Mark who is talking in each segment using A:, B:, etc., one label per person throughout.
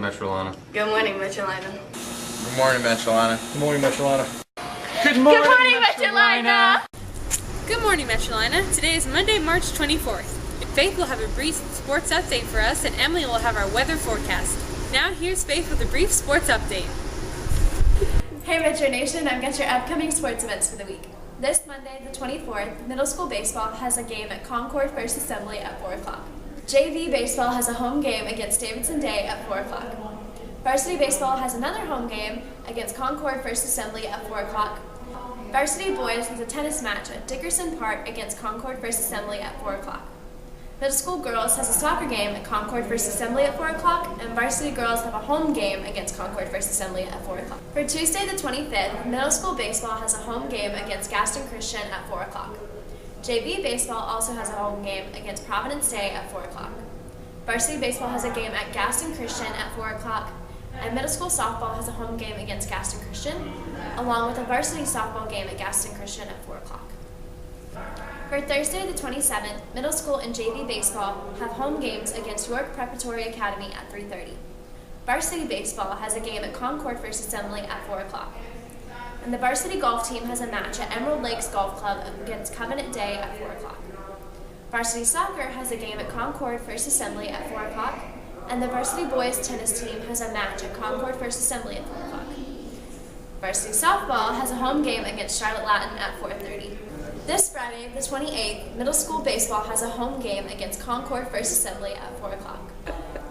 A: Metro Lana.
B: Good morning, Metro Lana.
A: Good morning, Metro Lana.
C: Good morning, Metro Lana.
B: Good morning, Metro Lana.
D: Good morning, Metro-Lina. Today is Monday, March 24th. Faith will have a brief sports update for us, and Emily will have our weather forecast. Now here's Faith with a brief sports update.
E: Hey Metro Nation, I've got your upcoming sports events for the week. This Monday, the 24th, middle school baseball has a game at Concord First Assembly at 4 o'clock. JV baseball has a home game against Davidson Day at 4 o'clock. Varsity baseball has another home game against Concord First Assembly at 4 o'clock. Varsity boys has a tennis match at Dickerson Park against Concord First Assembly at 4 o'clock. Middle school girls has a soccer game at Concord First Assembly at 4 o'clock, and varsity girls have a home game against Concord First Assembly at 4 o'clock. For Tuesday the 25th, middle school baseball has a home game against Gaston Christian at 4 o'clock. JV baseball also has a home game against Providence Day at 4 o'clock. Varsity baseball has a game at Gaston Christian at 4 o'clock, and middle school softball has a home game against Gaston Christian, along with a varsity softball game at Gaston Christian at 4 o'clock. For Thursday the 27th, middle school and JV baseball have home games against York Preparatory Academy at 3:30. Varsity baseball has a game at Concord First Assembly at 4 o'clock. And the varsity golf team has a match at Emerald Lakes Golf Club against Covenant Day at 4 o'clock. Varsity soccer has a game at Concord First Assembly at 4 o'clock, and the varsity boys tennis team has a match at Concord First Assembly at 4 o'clock. Varsity softball has a home game against Charlotte Latin at 4:30. This Friday, the 28th, middle school baseball has a home game against Concord First Assembly at 4 o'clock.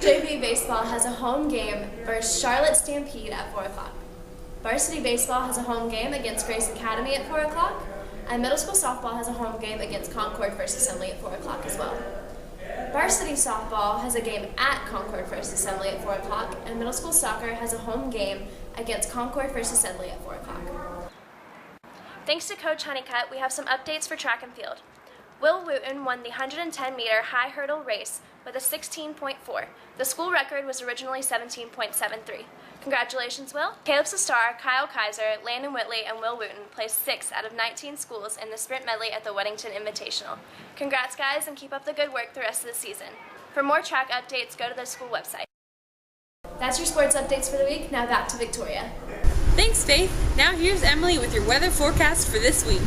E: JV baseball has a home game versus Charlotte Stampede at 4 o'clock. Varsity baseball has a home game against Grace Academy at 4 o'clock, and middle school softball has a home game against Concord First Assembly at 4 o'clock as well. Varsity softball has a game at Concord First Assembly at 4 o'clock, and middle school soccer has a home game against Concord First Assembly at 4 o'clock. Thanks to Coach Honeycutt, we have some updates for track and field. Will Wooten won the 110-meter high hurdle race with a 16.4. The school record was originally 17.73. Congratulations, Will. Caleb Sestar, Kyle Kaiser, Landon Whitley, and Will Wooten placed 6 out of 19 schools in the sprint medley at the Weddington Invitational. Congrats, guys, and keep up the good work the rest of the season. For more track updates, go to the school website. That's your sports updates for the week. Now back to Victoria.
D: Thanks, Faith. Now here's Emily with your weather forecast for this week.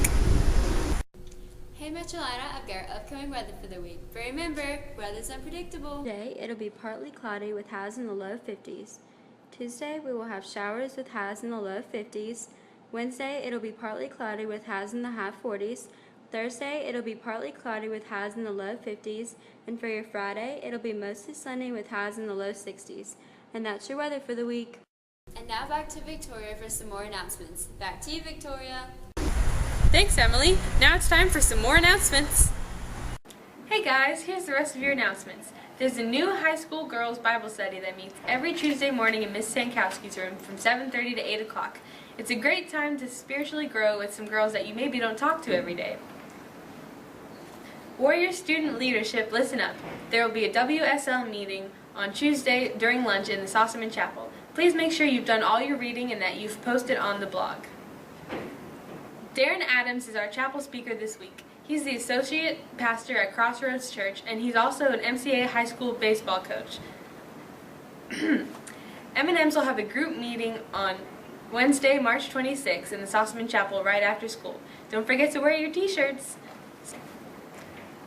F: Hey Metro-Lina, I've got our upcoming weather for the week. But remember, weather's unpredictable.
G: Today, it'll be partly cloudy with highs in the low 50s. Tuesday, we will have showers with highs in the low 50s. Wednesday, it'll be partly cloudy with highs in the high 40s. Thursday, it'll be partly cloudy with highs in the low 50s. And for your Friday, it'll be mostly sunny with highs in the low 60s. And that's your weather for the week.
F: And now back to Victoria for some more announcements. Back to you, Victoria.
D: Thanks, Emily. Now it's time for some more announcements. Hey guys, here's the rest of your announcements. There's a new high school girls Bible study that meets every Tuesday morning in Miss Stankowski's room from 7:30 to 8 o'clock. It's a great time to spiritually grow with some girls that you maybe don't talk to every day. Warrior Student Leadership, listen up. There will be a WSL meeting on Tuesday during lunch in the Sossaman Chapel. Please make sure you've done all your reading and that you've posted on the blog. Darren Adams is our chapel speaker this week. He's the associate pastor at Crossroads Church, and he's also an MCA high school baseball coach. M&Ms will have a group meeting on Wednesday, March 26th in the Sossaman Chapel right after school. Don't forget to wear your t-shirts.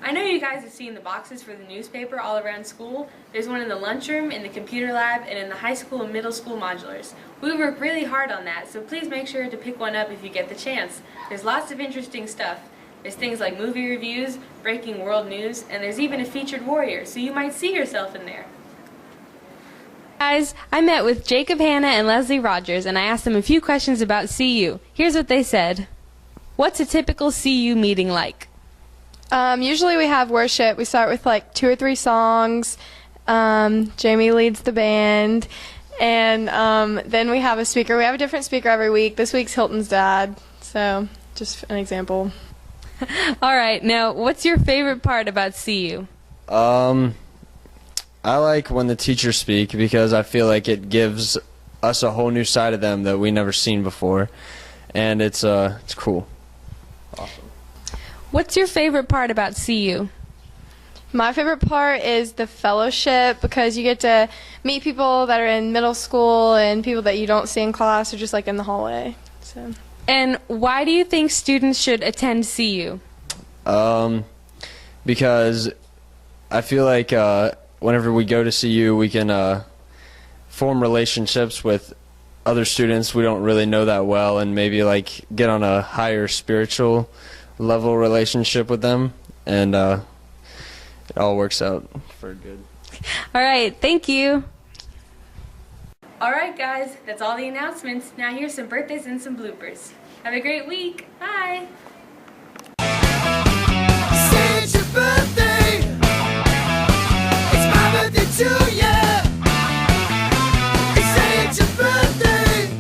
D: I know you guys have seen the boxes for the newspaper all around school. There's one in the lunchroom, in the computer lab, and in the high school and middle school modulars. We work really hard on that, so please make sure to pick one up if you get the chance. There's lots of interesting stuff. There's things like movie reviews, breaking world news, and there's even a featured warrior, so you might see yourself in there.
H: Guys, I met with Jacob Hanna and Leslie Rogers, and I asked them a few questions about CU. Here's what they said. What's a typical CU meeting like?
I: Usually we have worship. We start with like 2 or 3 songs. Jamie leads the band. And then we have a speaker. We have a different speaker every week. This week's Hilton's dad. So just an example.
H: All right. Now, what's your favorite part about CU?
J: I like when the teachers speak because I feel like it gives us a whole new side of them that we never seen before. And it's cool. Awesome.
H: What's your favorite part about CU?
I: My favorite part is the fellowship because you get to meet people that are in middle school and people that you don't see in class or just like in the hallway. So.
H: And why do you think students should attend CU?
J: Because I feel like whenever we go to CU, we can form relationships with other students we don't really know that well, and maybe like get on a higher spiritual level relationship with them, and it all works out for good.
H: All right, thank you.
D: All right, guys, that's all the announcements. Now here's some birthdays and some bloopers. Have a great week. Bye.
C: Say it's your birthday. It's my birthday too, yeah. Say it's your birthday.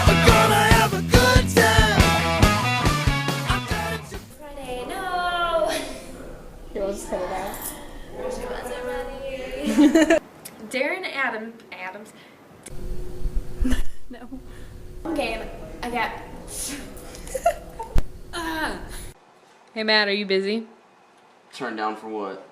C: We're gonna have a good time. I'm gonna
E: Friday, no!
G: You'll just cut it out.
E: She wasn't ready.
D: Darren Adams.
E: No. Game. I got.
H: Hey, Matt, are you busy?
K: Turned down for what?